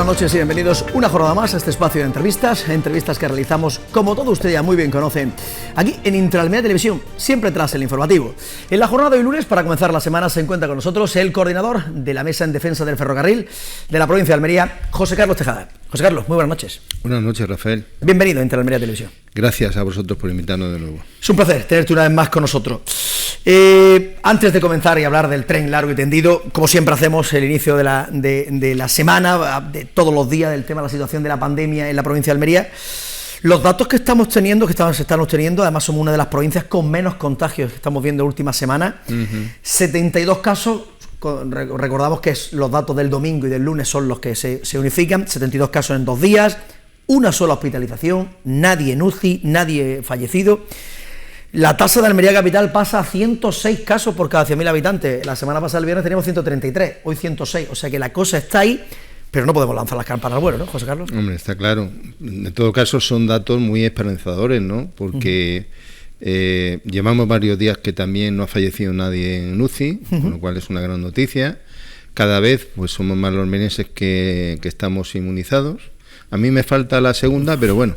buenas noches y bienvenidos una jornada más a este espacio de entrevistas que realizamos, como todos ustedes ya muy bien conocen, aquí en Intraalmería Televisión, siempre tras el informativo. En la jornada de hoy lunes, para comenzar la semana, se encuentra con nosotros el coordinador de la Mesa en Defensa del Ferrocarril de la provincia de Almería, José Carlos Tejada. José Carlos, muy buenas noches. Buenas noches, Rafael. Bienvenido a Intraalmería Televisión. Gracias a vosotros por invitarnos de nuevo. Es un placer tenerte una vez más con nosotros. Antes de comenzar y hablar del tren largo y tendido, como siempre hacemos el inicio de la semana, de todos los días, del tema de la situación de la pandemia en la provincia de Almería, los datos que estamos teniendo, se están obteniendo, además somos una de las provincias con menos contagios que estamos viendo en últimas semanas, 72 casos. Recordamos que los datos del domingo y del lunes son los que se unifican, 72 casos en 2 días, una sola hospitalización, nadie en UCI, nadie fallecido. La tasa de Almería Capital pasa a 106 casos por cada 100.000 habitantes. La semana pasada, el viernes, teníamos 133, hoy 106, o sea que la cosa está ahí, pero no podemos lanzar las campanas al vuelo, ¿no, José Carlos? Hombre, está claro. En todo caso, son datos muy esperanzadores, ¿no? Porque llevamos varios días que también no ha fallecido nadie en UCI, con lo cual es una gran noticia. Cada vez pues somos más los almerienses que estamos inmunizados. A mí me falta la segunda, pero bueno.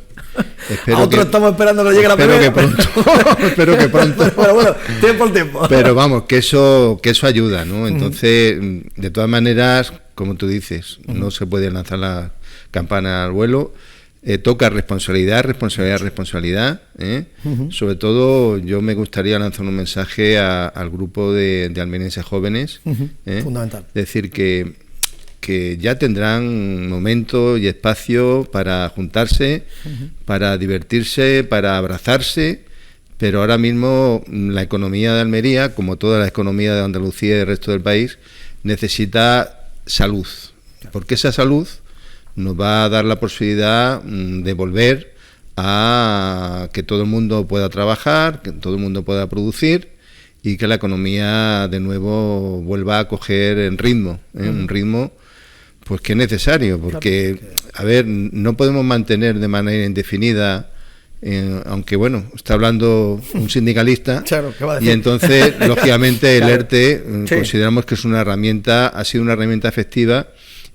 Estamos esperando que llegue la primera. Espero que pronto. Pero bueno, tiempo al tiempo. Pero vamos, que eso ayuda, ¿no? Entonces, de todas maneras, como tú dices, no se puede lanzar la campana al vuelo. Toca responsabilidad. Sobre todo, yo me gustaría lanzar un mensaje al grupo de almerienses jóvenes. Fundamental. Decir que ya tendrán momento y espacio para juntarse, para divertirse, para abrazarse, pero ahora mismo la economía de Almería, como toda la economía de Andalucía y del resto del país, necesita salud, porque esa salud nos va a dar la posibilidad de volver a que todo el mundo pueda trabajar, que todo el mundo pueda producir y que la economía de nuevo vuelva a coger en ritmo, un ritmo pues que es necesario, porque, a ver, no podemos mantener de manera indefinida, aunque bueno, está hablando un sindicalista, claro, ¿qué va a decir? Y entonces, lógicamente, el claro. ERTE consideramos que es una herramienta, ha sido una herramienta efectiva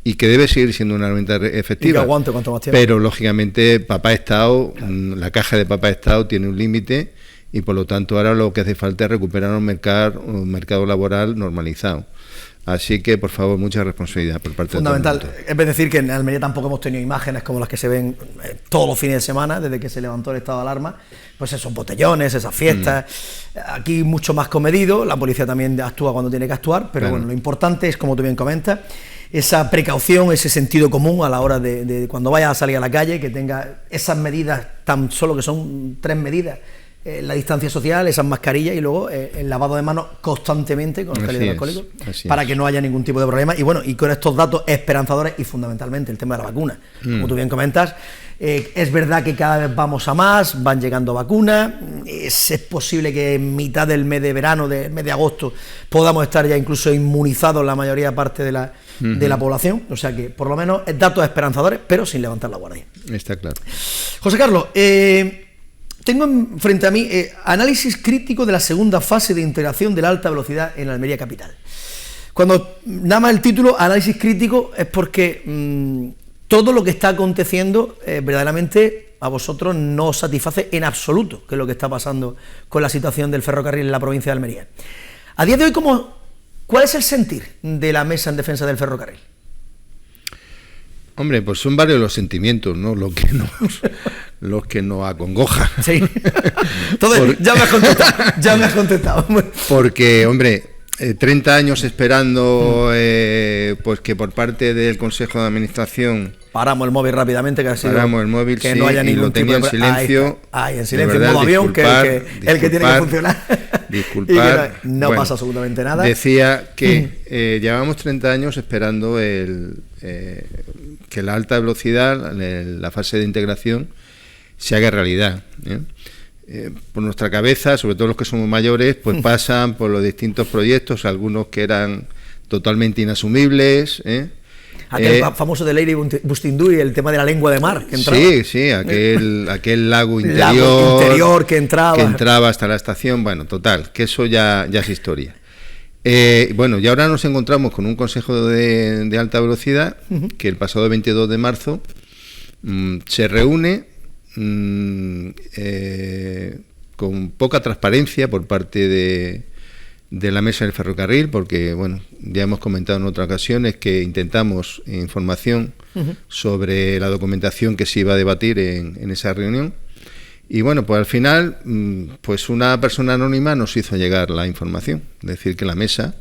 y que debe seguir siendo una herramienta efectiva. Y que aguante cuanto más tiempo. Pero, lógicamente, Papá Estado, la caja de Papá Estado tiene un límite y, por lo tanto, ahora lo que hace falta es recuperar un mercado laboral normalizado. Así que, por favor, mucha responsabilidad por parte fundamental. de todo el mundo. Es decir, que en Almería tampoco hemos tenido imágenes como las que se ven todos los fines de semana, desde que se levantó el estado de alarma, pues esos botellones, esas fiestas, aquí mucho más comedido, la policía también actúa cuando tiene que actuar, pero bueno, lo importante es, como tú bien comentas, esa precaución, ese sentido común a la hora de cuando vayas a salir a la calle, que tenga esas medidas, tan solo que son 3 medidas, la distancia social, esas mascarillas y luego el lavado de manos constantemente con el gel hidroalcohólico para que no haya ningún tipo de problema. Y bueno, y con estos datos esperanzadores y fundamentalmente el tema de la vacuna, como tú bien comentas, es verdad que cada vez vamos a más, van llegando vacunas, es posible que en mitad del mes de verano, del mes de agosto, podamos estar ya incluso inmunizados la mayoría parte de la población, o sea que por lo menos datos esperanzadores, pero sin levantar la guardia. Está claro. José Carlos, tengo frente a mí análisis crítico de la segunda fase de integración de la alta velocidad en Almería Capital. Cuando nada más el título, análisis crítico, es porque todo lo que está aconteciendo verdaderamente a vosotros no os satisface en absoluto, que es lo que está pasando con la situación del ferrocarril en la provincia de Almería. A día de hoy, ¿cuál es el sentir de la Mesa en Defensa del Ferrocarril? Hombre, pues son varios los sentimientos, ¿no? Los que nos acongojan. Sí. Entonces, ya me has contestado. Porque, hombre, 30 años esperando pues que por parte del Consejo de Administración paramos el móvil rápidamente, que ha sido paramos el móvil, que sí, no haya ningún y lo tenía en silencio. Ahí en silencio, en modo avión, que el que tiene que funcionar. Disculpar. Y que no pasa absolutamente nada. Decía que llevamos 30 años esperando que la alta velocidad, la fase de integración, se haga realidad. Por nuestra cabeza, sobre todo los que somos mayores, pues pasan por los distintos proyectos, algunos que eran totalmente inasumibles. Aquel famoso de Lady Bustinduy, el tema de la lengua de mar que entraba. Sí, aquel lago interior que entraba hasta la estación. Bueno, total, que eso ya es historia. Bueno, y ahora nos encontramos con un consejo de alta velocidad que el pasado 22 de marzo se reúne con poca transparencia por parte de la mesa del ferrocarril, porque bueno, ya hemos comentado en otras ocasiones que intentamos información sobre la documentación que se iba a debatir en esa reunión. Y bueno, pues al final, pues una persona anónima nos hizo llegar la información, es decir, que la mesa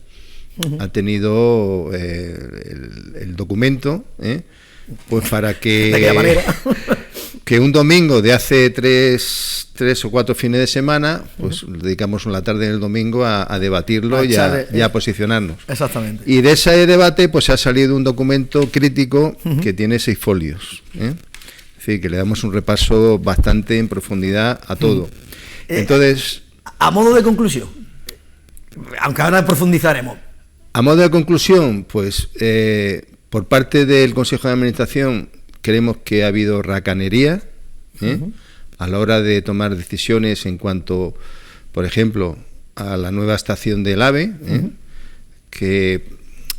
ha tenido el documento, pues para que... ¿De qué manera? Que un domingo de hace tres o cuatro fines de semana, pues dedicamos una tarde en el domingo a debatirlo y a posicionarnos. Exactamente. Y de ese debate pues ha salido un documento crítico que tiene 6 folios. Es decir, que le damos un repaso bastante en profundidad a todo. Entonces... A modo de conclusión, aunque ahora profundizaremos. A modo de conclusión, pues por parte del Consejo de Administración creemos que ha habido racanería a la hora de tomar decisiones en cuanto, por ejemplo, a la nueva estación del AVE, que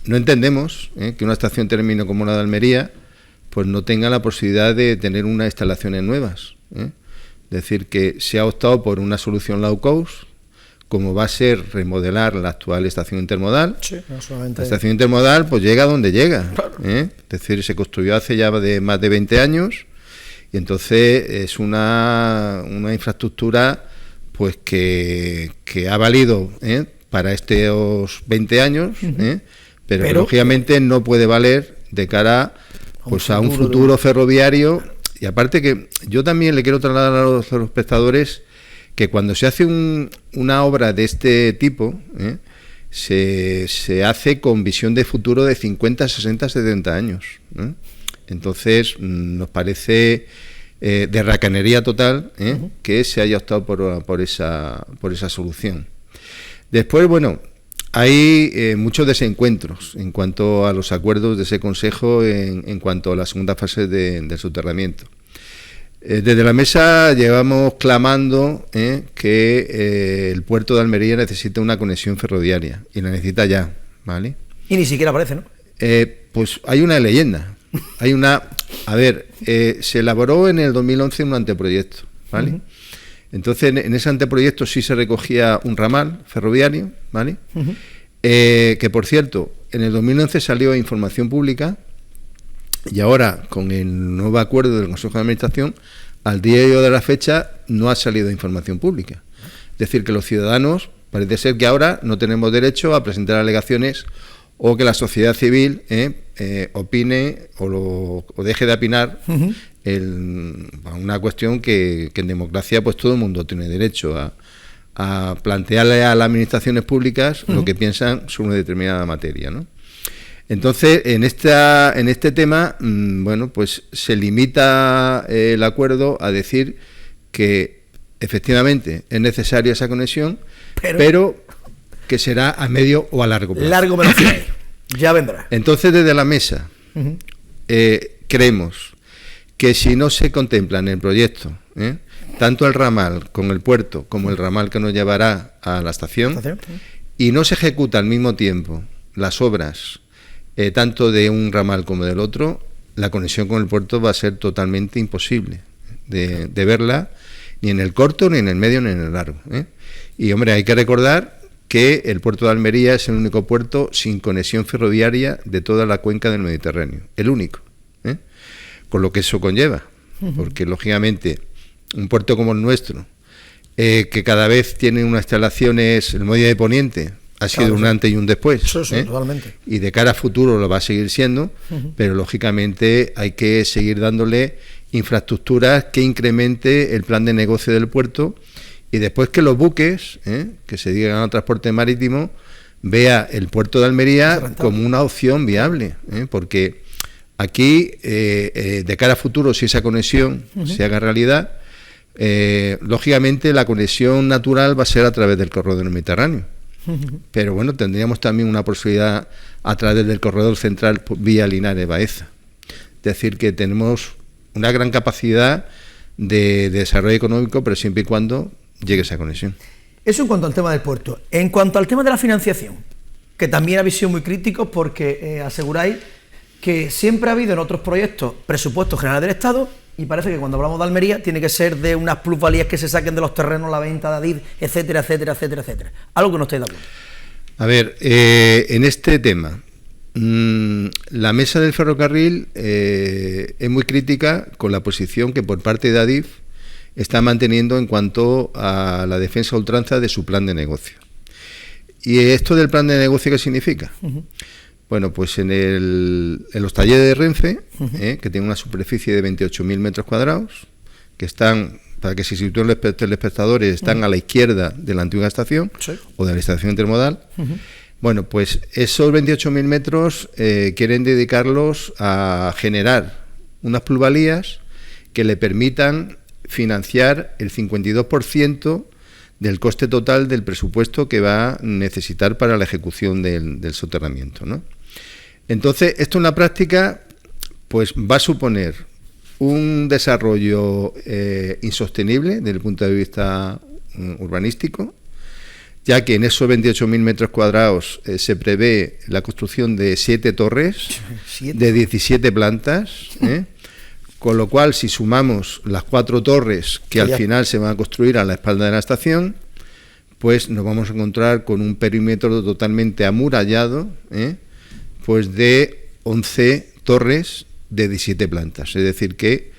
no entendemos que una estación término como la de Almería pues no tenga la posibilidad de tener unas instalaciones nuevas. Es decir, que se ha optado por una solución low cost, como va a ser remodelar la actual estación intermodal. Sí, no solamente... La estación intermodal pues llega donde llega. Claro. Es decir, se construyó hace ya más de 20 años y entonces es una infraestructura pues que ha valido para estos 20 años, pero lógicamente no puede valer de cara pues a un futuro ferroviario. Y aparte que yo también le quiero trasladar a los espectadores que cuando se hace una obra de este tipo, se hace con visión de futuro de 50, 60, 70 años. Entonces nos parece de racanería total que se haya optado por esa solución. Después, bueno, hay muchos desencuentros en cuanto a los acuerdos de ese Consejo en cuanto a la segunda fase del soterramiento. Desde la mesa llevamos clamando que el puerto de Almería necesita una conexión ferroviaria y la necesita ya, ¿vale? Y ni siquiera aparece, ¿no? Pues hay una leyenda, se elaboró en el 2011 un anteproyecto, ¿vale? Entonces en ese anteproyecto sí se recogía un ramal ferroviario, ¿vale? Que por cierto, en el 2011 salió información pública. Y ahora, con el nuevo acuerdo del Consejo de Administración, al día de la fecha no ha salido información pública. Es decir, que los ciudadanos, parece ser que ahora no tenemos derecho a presentar alegaciones o que la sociedad civil opine o deje de opinar a una cuestión que en democracia pues todo el mundo tiene derecho a plantearle a las administraciones públicas lo que piensan sobre una determinada materia, ¿no? Entonces, en este tema, bueno, pues se limita el acuerdo a decir que efectivamente es necesaria esa conexión, pero que será a medio o a largo plazo. Largo menos ya vendrá. Entonces, desde la mesa, creemos que si no se contempla en el proyecto tanto el ramal con el puerto como el ramal que nos llevará a la estación, y no se ejecuta al mismo tiempo las obras tanto de un ramal como del otro, la conexión con el puerto va a ser totalmente imposible de verla, ni en el corto, ni en el medio, ni en el largo. Y hombre, hay que recordar que el puerto de Almería es el único puerto sin conexión ferroviaria de toda la cuenca del Mediterráneo, el único, con lo que eso conlleva, porque lógicamente un puerto como el nuestro, que cada vez tiene unas instalaciones, el muelle de Poniente, ha sido un antes y un después, totalmente. Y de cara a futuro lo va a seguir siendo, pero lógicamente hay que seguir dándole infraestructuras que incremente el plan de negocio del puerto y después que los buques que se dedican al transporte marítimo vea el puerto de Almería como una opción viable, porque aquí de cara a futuro, si esa conexión se haga realidad, lógicamente la conexión natural va a ser a través del corredor mediterráneo. Pero bueno, tendríamos también una posibilidad a través del corredor central vía Linares-Baeza. Es decir, que tenemos una gran capacidad de desarrollo económico, pero siempre y cuando llegue esa conexión. Eso en cuanto al tema del puerto. En cuanto al tema de la financiación, que también habéis sido muy críticos porque aseguráis que siempre ha habido en otros proyectos presupuestos generales del Estado y parece que cuando hablamos de Almería tiene que ser de unas plusvalías que se saquen de los terrenos, la venta de Adif, etcétera, etcétera, etcétera, etcétera. Algo que no estáis de acuerdo. A ver, en este tema, la mesa del ferrocarril es muy crítica con la posición que por parte de Adif está manteniendo en cuanto a la defensa a ultranza de su plan de negocio. ¿Y esto del plan de negocio qué significa? Bueno, pues en los talleres de Renfe, que tienen una superficie de 28.000 metros cuadrados, que están, para que se sitúen los telespectadores, están a la izquierda de la antigua estación, sí, o de la estación intermodal. Bueno, pues esos 28.000 metros quieren dedicarlos a generar unas plusvalías que le permitan financiar el 52% del coste total del presupuesto que va a necesitar para la ejecución del soterramiento, ¿no? Entonces, esto en la práctica pues va a suponer un desarrollo insostenible desde el punto de vista urbanístico, ya que en esos 28.000 metros cuadrados se prevé la construcción de 7 torres de 17 plantas, con lo cual, si sumamos las 4 torres que al final se van a construir a la espalda de la estación, pues nos vamos a encontrar con un perímetro totalmente amurallado, pues de 11 torres de 17 plantas. Es decir, que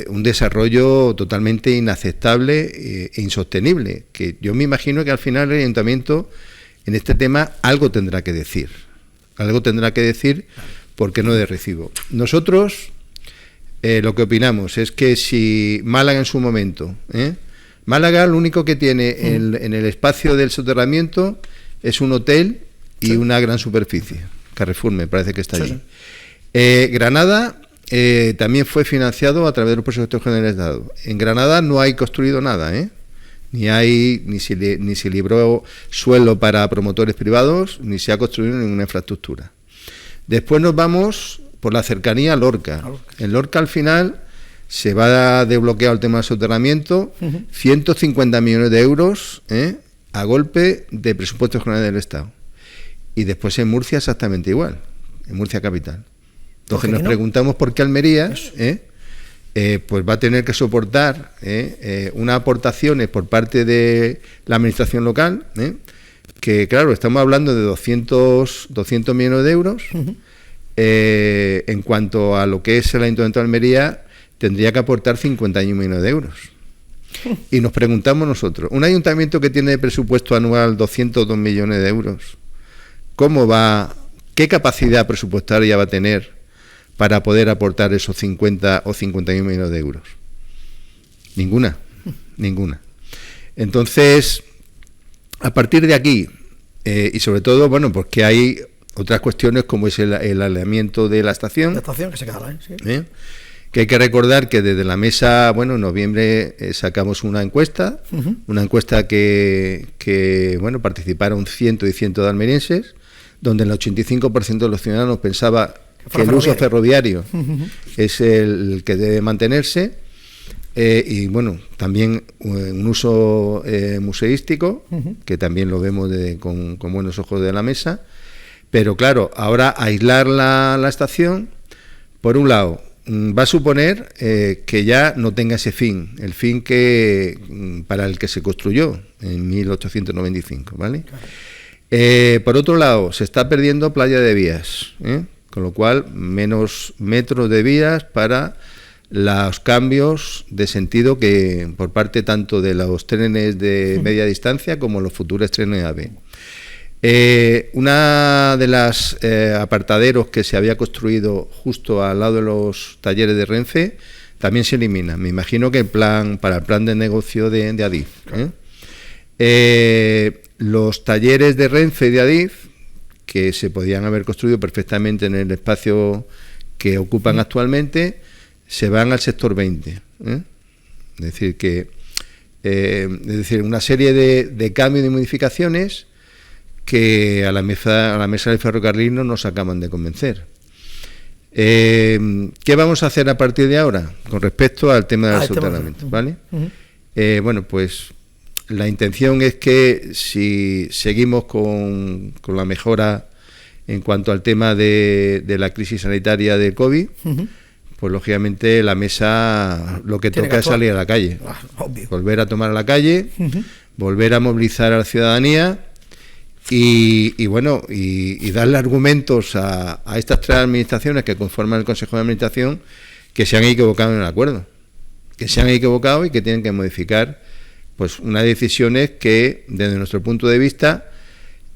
un desarrollo totalmente inaceptable e insostenible, que yo me imagino que al final el Ayuntamiento en este tema algo tendrá que decir. Algo tendrá que decir porque no de recibo. Nosotros... lo que opinamos es que si Málaga en su momento, Málaga lo único que tiene en el espacio del soterramiento es un hotel y una gran superficie. Carrefour me parece que está allí. Granada también fue financiado a través de los presupuestos generales de Estado. En Granada no hay construido nada, ni se libró suelo para promotores privados, ni se ha construido ninguna infraestructura. Después nos vamos por la cercanía a Lorca. En Lorca al final se va a desbloquear el tema del soterramiento, 150 millones de euros a golpe de presupuestos generales del Estado. Y después en Murcia exactamente igual, en Murcia capital. Entonces nos preguntamos por qué Almería pues va a tener que soportar unas aportaciones por parte de la administración local, que claro, estamos hablando de 200 millones de euros. En cuanto a lo que es el Ayuntamiento de Almería, tendría que aportar 51 millones de euros. Y nos preguntamos nosotros, un ayuntamiento que tiene de presupuesto anual 202 millones de euros, ¿qué capacidad presupuestaria va a tener para poder aportar esos 50 o 51 millones de euros? Ninguna. Entonces, a partir de aquí, y sobre todo, bueno, porque hay otras cuestiones como es el aleamiento de la estación. La estación que se queda, sí. Que hay que recordar que desde la mesa, bueno, en noviembre sacamos una encuesta, que bueno, participaron cientos y cientos de almerienses, donde el 85% de los ciudadanos pensaba que el uso ferroviario es el que debe mantenerse, y bueno, también un uso museístico, que también lo vemos con buenos ojos de la mesa. Pero claro, ahora aislar la estación, por un lado, va a suponer que ya no tenga ese fin, el fin para el que se construyó en 1895, ¿vale? Por otro lado, se está perdiendo playa de vías, con lo cual menos metros de vías para los cambios de sentido que por parte tanto de los trenes de media distancia como los futuros trenes AVE. Una de las apartaderos que se había construido justo al lado de los talleres de Renfe también se elimina. Me imagino que para el plan de negocio de Adif. Los talleres de Renfe y de Adif, que se podían haber construido perfectamente en el espacio que ocupan actualmente, se van al sector 20. Es decir, una serie de cambios y modificaciones que a la mesa del ferrocarril no nos acaban de convencer. ¿Qué vamos a hacer a partir de ahora con respecto al tema del soterramiento? ¿Vale? Bueno, pues la intención es que si seguimos con la mejora en cuanto al tema de la crisis sanitaria del COVID, pues lógicamente la mesa lo que toca es salir a la calle, volver a tomar a la calle, volver a movilizar a la ciudadanía y bueno, y darle argumentos a estas tres administraciones que conforman el Consejo de Administración que se han equivocado en el acuerdo, que se han equivocado y que tienen que modificar pues unas decisiones que desde nuestro punto de vista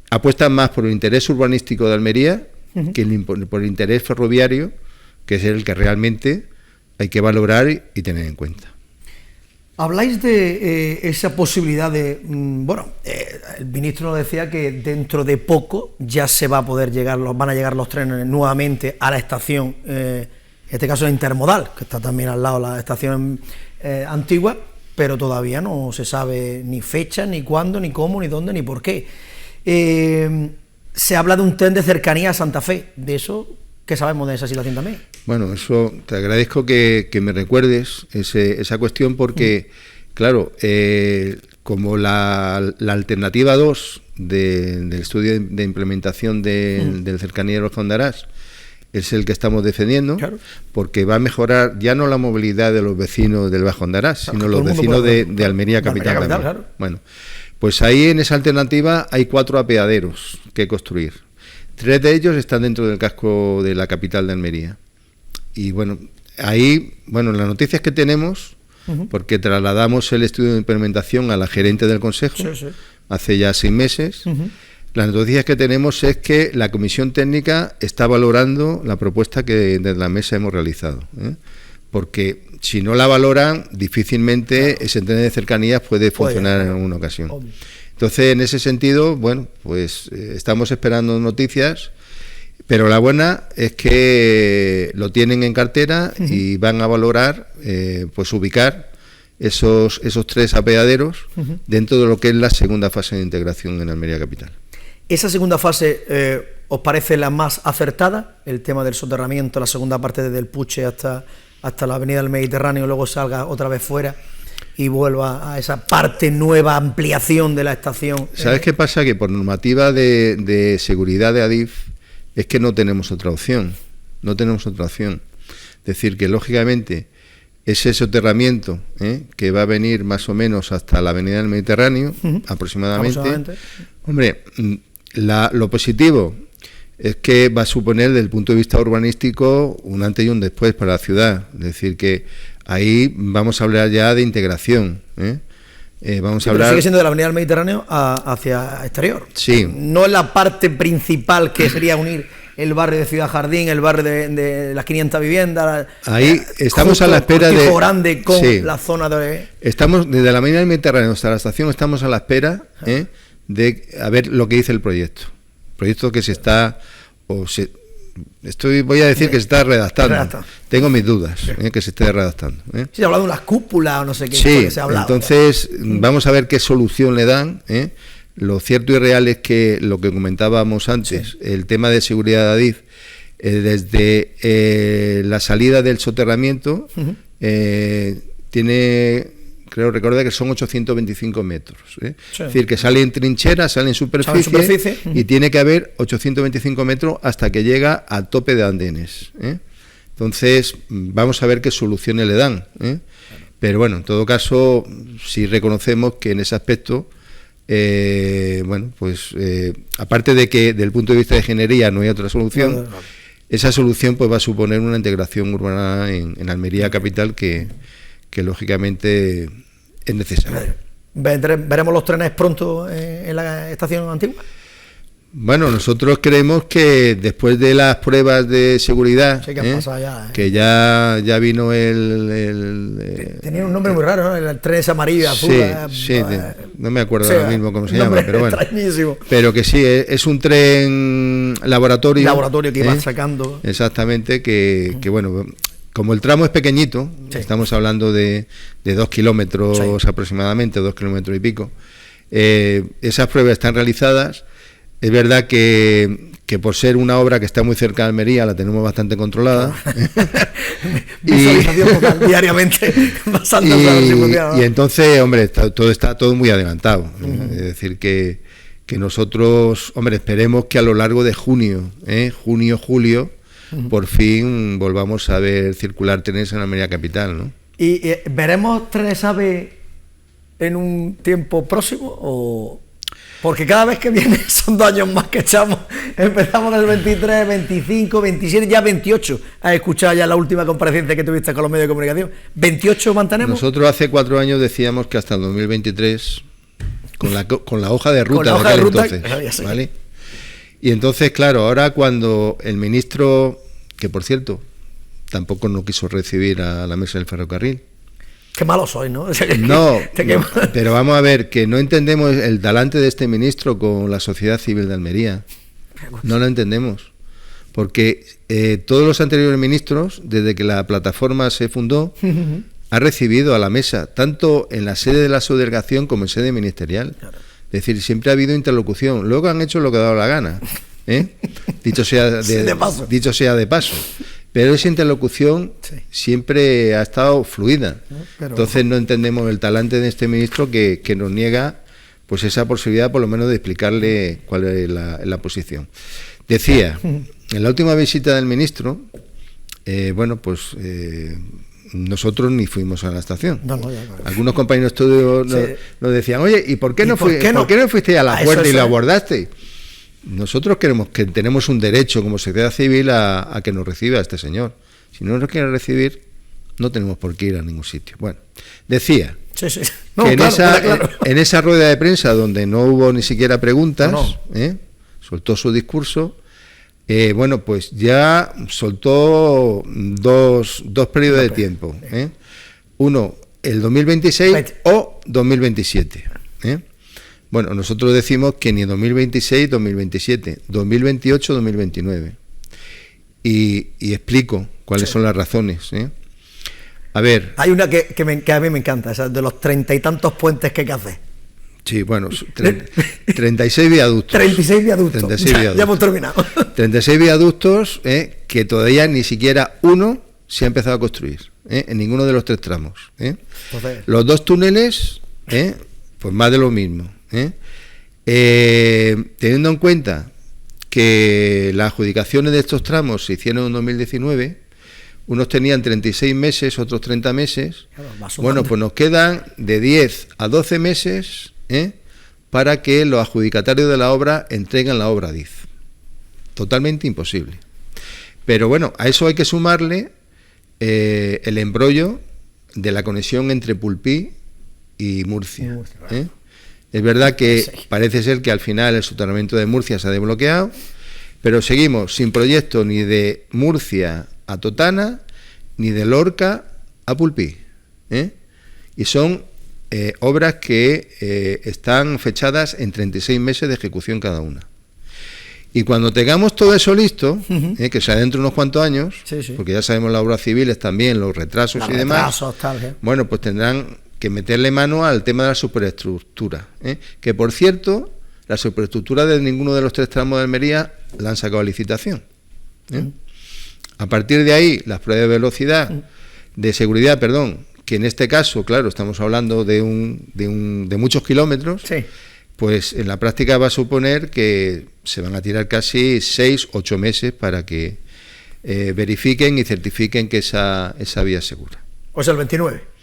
apuestan más por el interés urbanístico de Almería que por el interés ferroviario, que es el que realmente hay que valorar y tener en cuenta. Habláis de esa posibilidad de, el ministro nos decía que dentro de poco ya se va a poder van a llegar los trenes nuevamente a la estación, en este caso la intermodal, que está también al lado de la estación antigua, pero todavía no se sabe ni fecha, ni cuándo, ni cómo, ni dónde, ni por qué. Se habla de un tren de cercanía a Santa Fe, de eso, ¿qué sabemos de esa situación también? Bueno, eso te agradezco que me recuerdes esa cuestión porque, claro, como la alternativa 2 del estudio de implementación del cercanía de los Fondarás es el que estamos defendiendo, claro, porque va a mejorar ya no la movilidad de los vecinos del Bajo Andarás, sino los vecinos de Almería Capital. Claro. Bueno, pues ahí en esa alternativa hay 4 apeaderos que construir. 3 de ellos están dentro del casco de la capital de Almería. Y bueno, ahí, las noticias que tenemos, porque trasladamos el estudio de implementación a la gerente del Consejo hace ya 6 meses, las noticias que tenemos es que la comisión técnica está valorando la propuesta que desde la mesa hemos realizado, porque si no la valoran, difícilmente ese tren de cercanías puede funcionar en alguna ocasión. Obvio. Entonces, en ese sentido, pues estamos esperando noticias, pero la buena es que lo tienen en cartera y van a valorar, pues ubicar esos 3 apeaderos dentro de lo que es la segunda fase de integración en Almería Capital. ¿Esa segunda fase os parece la más acertada? El tema del soterramiento, la segunda parte desde el Puche hasta la avenida del Mediterráneo, luego salga otra vez fuera y vuelva a esa parte nueva, ampliación de la estación. ¿Sabes qué pasa? Que por normativa de seguridad de Adif es que no tenemos otra opción. Es decir, que lógicamente ese soterramiento que va a venir más o menos hasta la avenida del Mediterráneo, aproximadamente. Hombre, lo positivo es que va a suponer desde el punto de vista urbanístico un antes y un después para la ciudad. Es decir, que ahí vamos a hablar ya de integración. Vamos a hablar. Sigue siendo de la avenida del Mediterráneo hacia exterior. Sí. No es la parte principal que sería unir el barrio de Ciudad Jardín, el barrio de las 500 viviendas. Ahí estamos a la espera de Grande con la zona de. Estamos desde la avenida del Mediterráneo hasta la estación, estamos a la espera de a ver lo que dice el proyecto. Proyecto que voy a decir que se está redactando. Tengo mis dudas que se esté redactando. Sí, se ha hablado de unas cúpulas o no sé qué. Sí, se ha hablado. Entonces vamos a ver qué solución le dan. Lo cierto y real es que lo que comentábamos antes, el tema de seguridad de Adif, desde la salida del soterramiento tiene, creo recordar que son 825 metros. Es decir, que sale en trinchera, sale en superficie. Y tiene que haber 825 metros hasta que llega al tope de andenes. Entonces, vamos a ver qué soluciones le dan. Pero bueno, en todo caso, sí reconocemos que en ese aspecto, aparte de que desde el punto de vista de ingeniería no hay otra solución, esa solución pues va a suponer una integración urbana en Almería Capital que lógicamente es necesaria. ¿Veremos los trenes pronto en la estación antigua? Bueno, nosotros creemos que después de las pruebas de seguridad, que ya vino tenía un nombre muy raro, ¿no? El tren es amarillo y azul. No me acuerdo ahora mismo cómo se llama, pero bueno. Pero que sí, es un tren laboratorio. Laboratorio que iba sacando. Exactamente, que bueno, como el tramo es pequeñito, estamos hablando de 2 kilómetros aproximadamente, 2 kilómetros y pico, esas pruebas están realizadas. Es verdad que por ser una obra que está muy cerca de Almería la tenemos bastante controlada. Visualización total, diariamente pasándose a ver si funciona, ¿no? Y entonces, hombre, está todo muy adelantado. Es decir, que nosotros, hombre, esperemos que a lo largo de junio, julio, por fin volvamos a ver circular trenes en Almería capital, ¿no? ¿Y veremos trenes AVE en un tiempo próximo o...? Porque cada vez que viene son 2 años más que echamos. Empezamos en el 23, 25, 27, ya 28. Has escuchado ya la última comparecencia que tuviste con los medios de comunicación. ¿28 mantenemos? Nosotros hace 4 años decíamos que hasta el 2023, con la hoja de ruta de aquel entonces, ¿vale? Y entonces, claro, ahora cuando el ministro, que por cierto, tampoco no quiso recibir a la mesa del ferrocarril. Qué malo soy, ¿no? No, pero vamos a ver, que no entendemos el talante de este ministro con la sociedad civil de Almería. No lo entendemos. Porque todos los anteriores ministros, desde que la plataforma se fundó, ha recibido a la mesa, tanto en la sede de la subdelegación como en sede ministerial. Claro. Es decir, siempre ha habido interlocución. Luego han hecho lo que ha dado la gana. Dicho sea de paso. Pero esa interlocución siempre ha estado fluida. Entonces no entendemos el talante de este ministro que nos niega pues esa posibilidad por lo menos de explicarle cuál es la posición. Decía, en la última visita del ministro, nosotros ni fuimos a la estación. Algunos compañeros tuyos nos decían, oye, ¿y por qué no fuiste a la puerta y lo abordaste? Nosotros tenemos un derecho como sociedad civil a que nos reciba este señor. Si no nos quiere recibir, no tenemos por qué ir a ningún sitio. Bueno, decía en esa rueda de prensa donde no hubo ni siquiera preguntas, soltó su discurso, pues ya soltó dos periodos de tiempo. Uno, el 2026 o 2027. Bueno, nosotros decimos que ni 2026, 2027, 2028, 2029. Y explico cuáles son las razones. A ver... Hay una que a mí me encanta, esa de los 30 y tantos puentes que hay que hacer. Sí, bueno, 36 viaductos. 36 viaductos. Ya hemos terminado. 36 viaductos que todavía ni siquiera uno se ha empezado a construir, en ninguno de los 3 tramos. Entonces, los 2 túneles, pues más de lo mismo. Teniendo en cuenta que las adjudicaciones de estos tramos se hicieron en 2019, unos tenían 36 meses, otros 30 meses, claro, pues nos quedan de 10 a 12 meses para que los adjudicatarios de la obra entreguen la obra DIF. Totalmente imposible. Pero bueno, a eso hay que sumarle el embrollo de la conexión entre Pulpí y Murcia. Es verdad que parece ser que al final el soterramiento de Murcia se ha desbloqueado, pero seguimos sin proyecto ni de Murcia a Totana, ni de Lorca a Pulpí. Y son obras que están fechadas en 36 meses de ejecución cada una. Y cuando tengamos todo eso listo, que sea dentro de unos cuantos años, porque ya sabemos las obras civiles también, los retrasos y demás, bueno, pues tendrán que meterle mano al tema de la superestructura, que por cierto, la superestructura de ninguno de los 3 tramos de Almería la han sacado a licitación. A partir de ahí, las pruebas de velocidad, de seguridad, que en este caso, claro, estamos hablando de muchos kilómetros, pues en la práctica va a suponer que se van a tirar casi 6-8 meses para que verifiquen y certifiquen que esa vía es segura. O sea, el 29.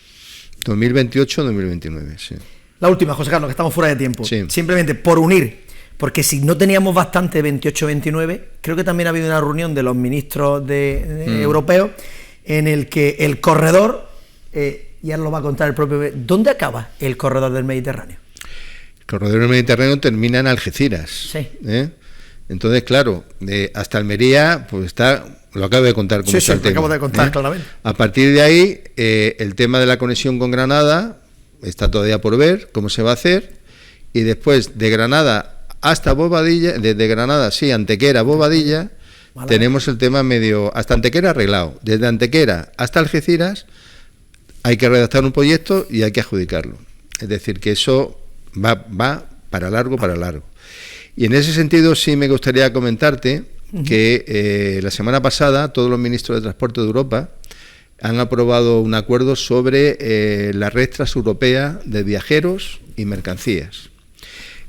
2028-2029, sí. La última, José Carlos, que estamos fuera de tiempo. Sí. Simplemente por unir, porque si no teníamos bastante 28-29, creo que también ha habido una reunión de los ministros europeos en el que el corredor, y ahora lo va a contar el propio... ¿Dónde acaba el corredor del Mediterráneo? El corredor del Mediterráneo termina en Algeciras. Sí. Entonces, claro, hasta Almería, pues está... Lo acabo de contar cómo está el tema. Lo acabo de contar claramente. A partir de ahí, el tema de la conexión con Granada está todavía por ver cómo se va a hacer, y después de Granada hasta Bobadilla, desde Granada, Antequera, Bobadilla, tenemos el tema medio, hasta Antequera arreglado. Desde Antequera hasta Algeciras hay que redactar un proyecto y hay que adjudicarlo. Es decir, que eso va para largo. Y en ese sentido sí me gustaría comentarte que la semana pasada todos los ministros de Transporte de Europa han aprobado un acuerdo sobre la red transeuropea de viajeros y mercancías.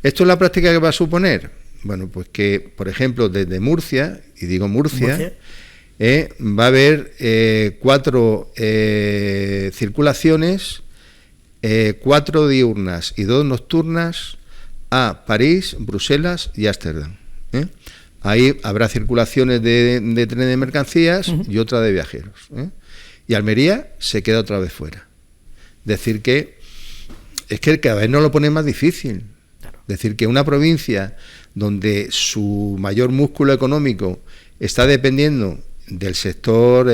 ¿Esto es la práctica que va a suponer? Bueno, pues que, por ejemplo, desde Murcia, y digo Murcia, va a haber 4 circulaciones, 4 diurnas y 2 nocturnas a París, Bruselas y Ámsterdam. Ahí habrá circulaciones de trenes de mercancías y otra de viajeros. Y Almería se queda otra vez fuera. Decir que es que cada vez nos lo pone más difícil. Decir que una provincia donde su mayor músculo económico está dependiendo del sector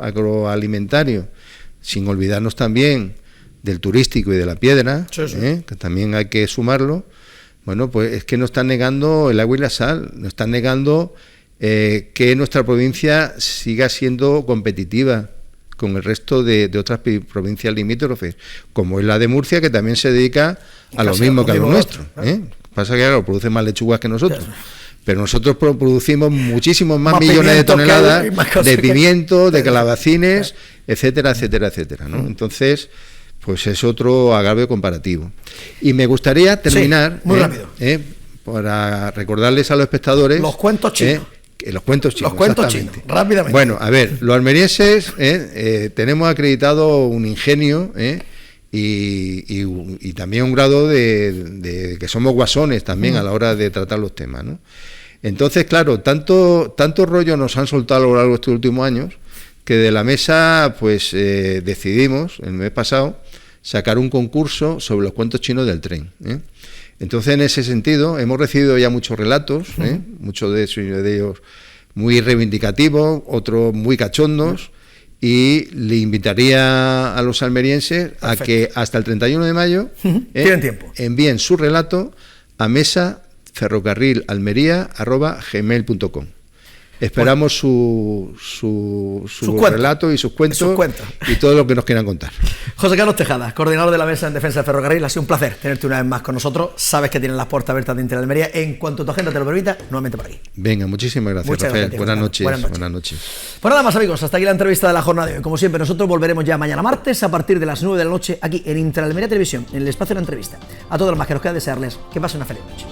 agroalimentario, sin olvidarnos también del turístico y de la piedra, que también hay que sumarlo, bueno, pues es que nos están negando el agua y la sal, nos están negando que nuestra provincia siga siendo competitiva con el resto de otras provincias limítrofes, como es la de Murcia, que también se dedica a lo mismo que a lo nuestro. Pasa que, claro, producen más lechugas que nosotros. Pero nosotros producimos muchísimos más millones de toneladas de pimiento, de calabacines, etcétera, etcétera, etcétera, ¿no? Entonces, pues es otro agravio comparativo. Y me gustaría terminar, muy rápido, para recordarles a los espectadores los cuentos chinos. Los cuentos chinos, rápidamente. Bueno, a ver, los almerienses tenemos acreditado un ingenio y también un grado de que somos guasones también a la hora de tratar los temas, ¿no? Entonces, claro, tanto rollo nos han soltado a lo largo de estos últimos años que de la mesa pues decidimos el mes pasado sacar un concurso sobre los cuentos chinos del tren. Entonces, en ese sentido, hemos recibido ya muchos relatos, muchos de ellos muy reivindicativos, otros muy cachondos, y le invitaría a los almerienses a que hasta el 31 de mayo tienen tiempo, envíen su relato a mesaferrocarrilalmería@gmail.com. Esperamos su relato y sus cuentos y todo lo que nos quieran contar. José Carlos Tejada, coordinador de la Mesa en Defensa del Ferrocarril, ha sido un placer tenerte una vez más con nosotros. Sabes que tienes las puertas abiertas de Intelalmería. En cuanto tu agenda te lo permita, nuevamente por aquí. Venga, muchísimas gracias, Muchas Rafael. gracias, Buenas noches. Buenas noches. Pues nada más, amigos, hasta aquí la entrevista de la jornada de hoy. Como siempre, nosotros volveremos ya mañana martes a partir de las 9 de la noche aquí en Intelalmería Televisión, en el espacio de la entrevista. A todos los más que nos queda desearles que pasen una feliz noche.